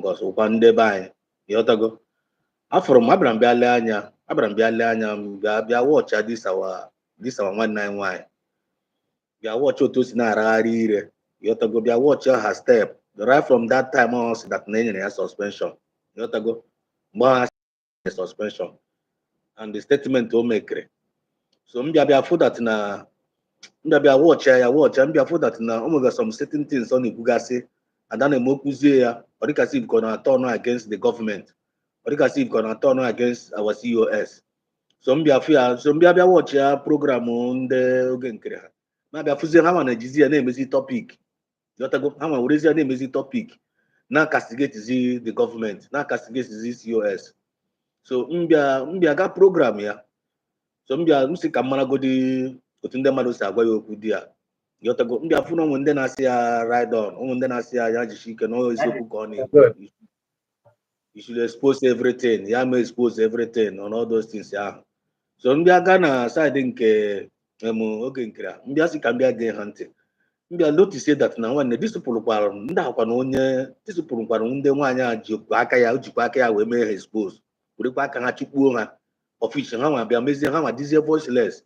because one day by yotago. After abram bia le anya bia watch this our 191. Bia watch otu si na aragharị ire. Yotago bia watch her step. Right from that time on that na suspension. Yotago suspension and the statement o make. So mbia for that na mbia watch mbia for that na omega some certain things on igugasi and then emokuzie ya odikasi if gonna turn against the government odikasi if gonna turn against our COS. So mbia watch ya program nde oge nkere ha ma bia fuzie ha na jizi ya na-emezi topic yotago ha ma werezi ya na-emezi topic na castigate the government na castigate the COS. So mbia ga program ya so msi ka mara godi otu ndị mmadụ si agwa ya okwu di ya yotago mbia funu onwe ndị na-asị ya ride on onwe ndị na-asị ya jishi ike na eziokwu ka ọ na-ekwu you should expose everything ya ma expose everything on all those things ya. So mbia ga na side nke oge nkira mbia si ka mbia gee ha ntị mbia notice that na nwanne disipụlụkwara ndị akwa na onye disipụlụkwara ndị nwaanyị a jikwa aka ya wee mee ha expose werekwa aka ha chụkpuo ha official ha bia mezie ha dizie voiceless.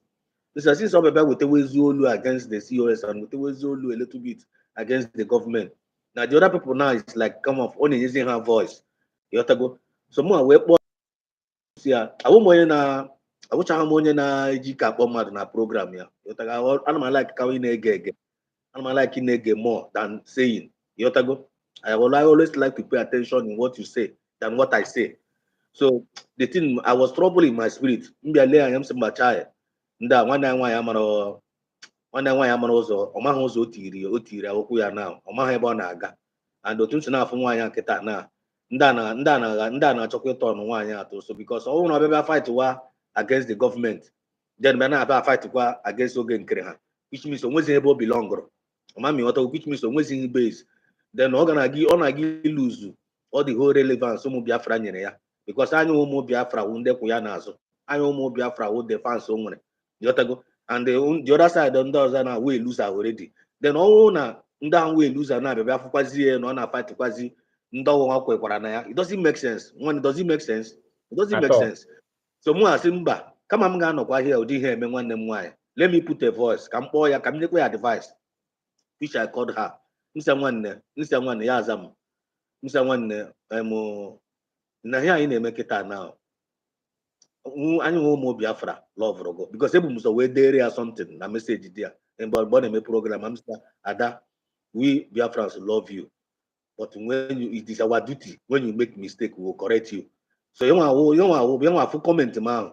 This is since Obebe Wetewezulu against the COS and Wetewezulu a little bit against the government. Now the other people now is like come off only using her voice. You have to go. So more we see I wish I money na ejika mad na program ya. You have to go. I like how in ege. I like in ege more than saying. You have to go. I always like to pay attention in what you say than what I say. So the thing I was trouble in my spirit. Mbiale I am some child. Nda nwanne nwaanyị amara ụzọ ọ maghị ụzọ o tiri akwụkwọ ya na ọ maghị ebe ọ na-aga and otu nsi na-afụ nwaanyị nkịta na ndị a na-achọkwa ịtọ ọnụ nwaanyị atọ so because ọ bụrụ na ọbịa fight wa against the government then bịa na-abịa fight kwa against oge nkere ha which means onwezighị ebe o belongụrụ ọmami ọtọ which means onwezighị base then ọ na-aga lose all the whole relevance ụmụ Biafra nyere ya because anya ụmụ Biafra wụ ndị kwụ ya n'azụ anya ụmụ Biafra wụ the fans o nwere. And the other side on those are we loser already. Then all na nda we loser na bia fukwazi no na fight kwazi ndo wo kwekwara na ya. It doesn't make sense. One does it make sense? It doesn't make sense. So mu asimba kama m ga anokwa here odi here eme nwanne m nwanyị. Let me put a voice. Ka m kpọọ ya ka m nyekwa ya advice. Which I called her. Nsa nwanne ya azam. Nsa nwanne na here anyị na-eme kịta now. Anyị ụmụ Biafra love rogo because ebu muso we dere ya something na message dia but na program am say Ada we Biafrans love you but when it is our duty when you make mistake we will correct you. So you want full comment ma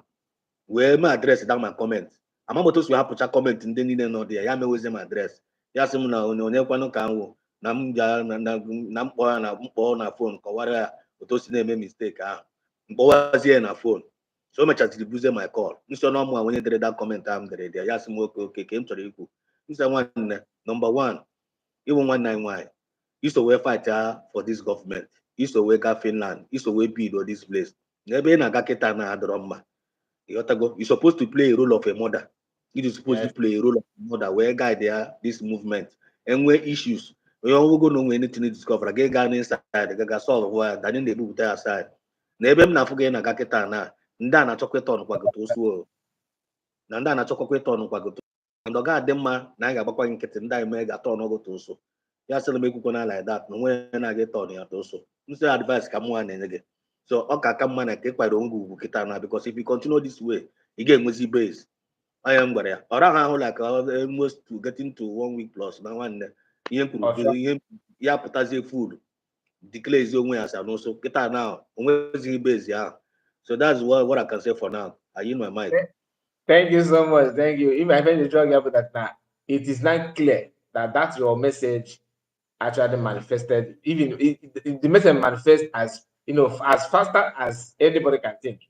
we ma address that my comment amamoto so hapụcha comment ndị niile no dia ya meweze my address ya sị m na onye kwanu ka nwo na m ja na mkpọ na phone kọwara ya otu si na-eme mistake ahụ mkpọwazie na phone. So much as buze my call. Mr. Normal when you did that comment I'm there. Yes, okay, came to the Mr. One number one, even 191. Used to wear fighter for this government. Used to work at Finland. Used to wear bid or this place. Never in a gaketa na drama. You're supposed to play a role of a mother. It is supposed to play a role of a mother where guide there this movement and where issues. We all go know anything to discover. A gay guy inside, the guy solve where then they move there aside. Never na forget na gaketa na. Ndị a na-achọkweta ọnụ kwagoto osuo na ndị a na-achọkweta ọnụ kwagoto and ọ ga-adị mma na anyị ga-agbakwa nkịtị ndị anyị mee ga-atọ ọnụ ogoto oso ya sịrị m ekwukwo na like that na onwe na-aga ịtọ ọnụ ya toso nsi advice ka mụ na-enye gị so ọ ka aka mma na ka ịkwado onwe ugwu kịta na because if you continue this way ị ga-enwezi base onye m gwara ya ọ raghị ahụ like almost to getting to 1 week plus na nwanne ihe mkwuru ihe ya pụtazie full declare ezi onwe ya sa n'ụsọ kịta na onwezighị base ahụ. So that's what I can say for now. I use my mic. Thank you so much. Thank you. If I find the drug about that now, it is not clear that your message actually manifested. Even the message manifests as as faster as anybody can think.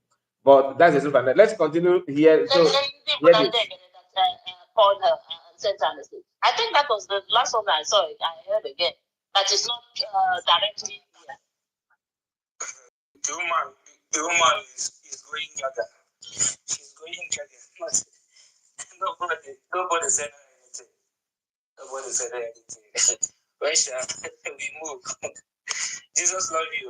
But that's the super. Let's continue here. So called her and sent her a message. I think that was the last one I saw. I heard again that is not directly here. The woman is going gaga. She's going gaga. Nobody said anything. Nobody said anything. When we move, Jesus love you.